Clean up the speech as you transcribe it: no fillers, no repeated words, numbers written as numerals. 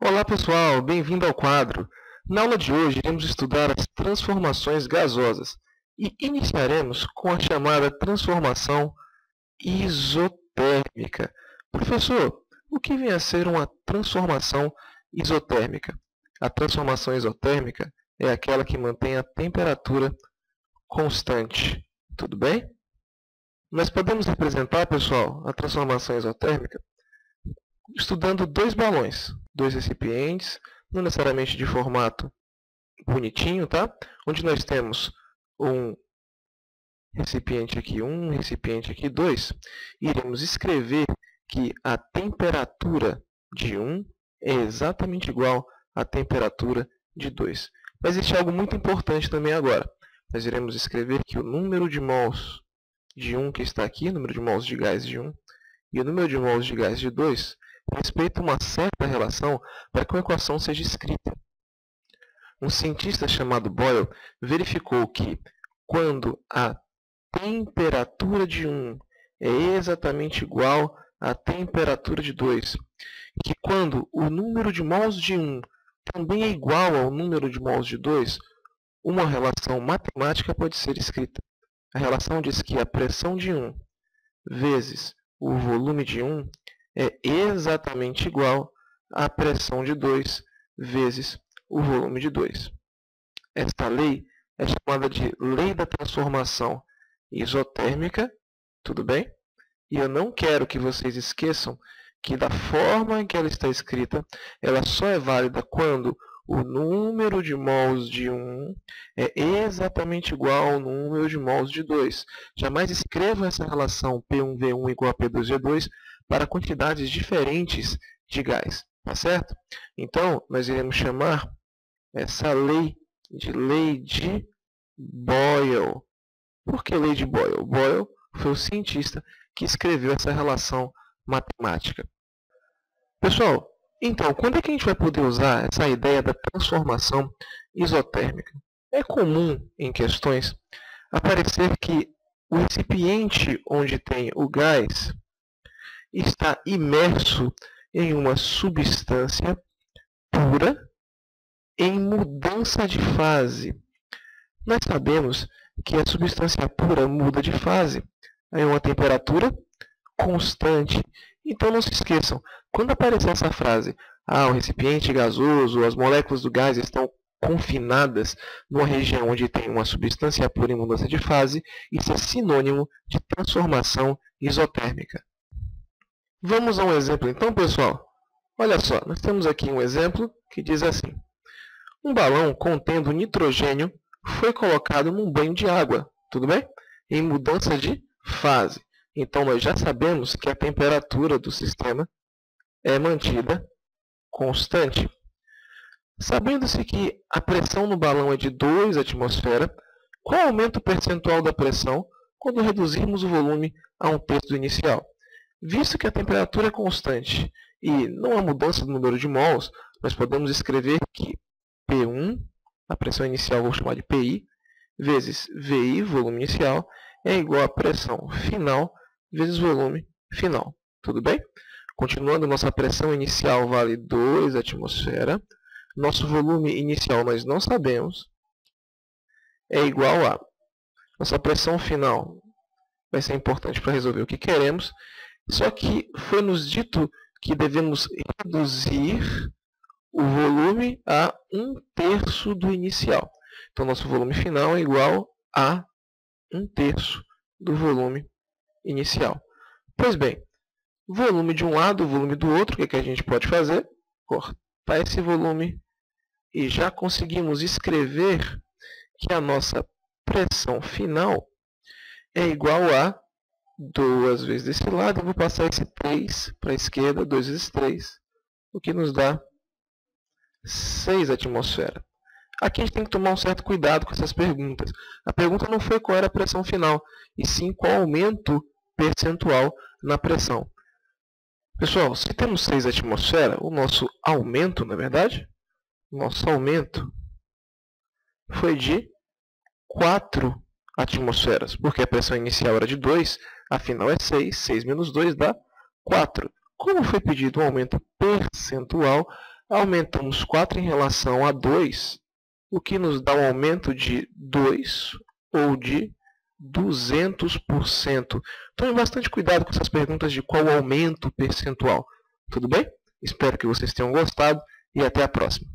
Olá pessoal, bem-vindo ao quadro. Na aula de hoje iremos estudar as transformações gasosas e iniciaremos com a chamada transformação isotérmica. Professor, o que vem a ser uma transformação isotérmica? A transformação isotérmica é aquela que mantém a temperatura constante. Tudo bem? Nós podemos representar, pessoal, a transformação isotérmica estudando dois balões, dois recipientes, não necessariamente de formato bonitinho, tá? Onde nós temos um recipiente aqui 1, recipiente aqui 2, iremos escrever que a temperatura de 1 é exatamente igual à temperatura de 2. Mas existe algo muito importante também agora. Nós iremos escrever que o número de mols de 1 que está aqui, número de mols de gás de 1, e o número de mols de gás de 2, respeitam uma certa relação para que uma equação seja escrita. Um cientista chamado Boyle verificou que quando a temperatura de 1 é exatamente igual à temperatura de 2, e que quando o número de mols de 1 também é igual ao número de mols de 2, uma relação matemática pode ser escrita. A relação diz que a pressão de 1 vezes o volume de 1 é exatamente igual à pressão de 2 vezes o volume de 2. Esta lei é chamada de lei da transformação isotérmica, tudo bem? E eu não quero que vocês esqueçam que da forma em que ela está escrita, ela só é válida quando o número de mols de 1 é exatamente igual ao número de mols de 2. Jamais escrevam essa relação P1V1 igual a P2V2 para quantidades diferentes de gás, tá certo? Então, nós iremos chamar essa lei de lei de Boyle. Por que lei de Boyle? Boyle foi o cientista que escreveu essa relação matemática. Pessoal, então, quando é que a gente vai poder usar essa ideia da transformação isotérmica? É comum em questões aparecer que o recipiente onde tem o gás está imerso em uma substância pura em mudança de fase. Nós sabemos que a substância pura muda de fase em uma temperatura constante. Então não se esqueçam, quando aparecer essa frase, o recipiente gasoso, as moléculas do gás estão confinadas numa região onde tem uma substância pura em mudança de fase, isso é sinônimo de transformação isotérmica. Vamos a um exemplo então, pessoal? Olha só, nós temos aqui um exemplo que diz assim: um balão contendo nitrogênio foi colocado num banho de água, tudo bem? Em mudança de fase. Então, nós já sabemos que a temperatura do sistema é mantida constante. Sabendo-se que a pressão no balão é de 2 atmosferas, qual aumenta o percentual da pressão quando reduzirmos o volume a 1/3 do inicial? Visto que a temperatura é constante e não há mudança do número de mols, nós podemos escrever que P1, a pressão inicial vou chamar de PI, vezes VI, volume inicial, é igual à pressão final vezes volume final. Tudo bem? Continuando, nossa pressão inicial vale 2 atmosferas. Nosso volume inicial nós não sabemos. É igual a nossa pressão final. Vai ser importante para resolver o que queremos. Só que foi nos dito que devemos reduzir o volume a 1/3 do inicial. Então, nosso volume final é igual a 1/3 do volume inicial. Pois bem, volume de um lado, volume do outro, o que a gente pode fazer? Cortar esse volume e já conseguimos escrever que a nossa pressão final é igual a 2 vezes desse lado. Eu vou passar esse 3 para a esquerda, 2 vezes 3, o que nos dá 6 atmosferas. Aqui a gente tem que tomar um certo cuidado com essas perguntas. A pergunta não foi qual era a pressão final, e sim qual aumento percentual na pressão. Pessoal, se temos 6 atmosferas, o nosso aumento, na verdade, nosso aumento foi de 4 atmosferas, porque a pressão inicial era de 2, a final é 6, 6 menos 2 dá 4. Como foi pedido um aumento percentual, Aumentamos 4 em relação a 2, o que nos dá um aumento de 2 ou de 200%. Tome bastante cuidado com essas perguntas de qual o aumento percentual. Tudo bem? Espero que vocês tenham gostado e até a próxima.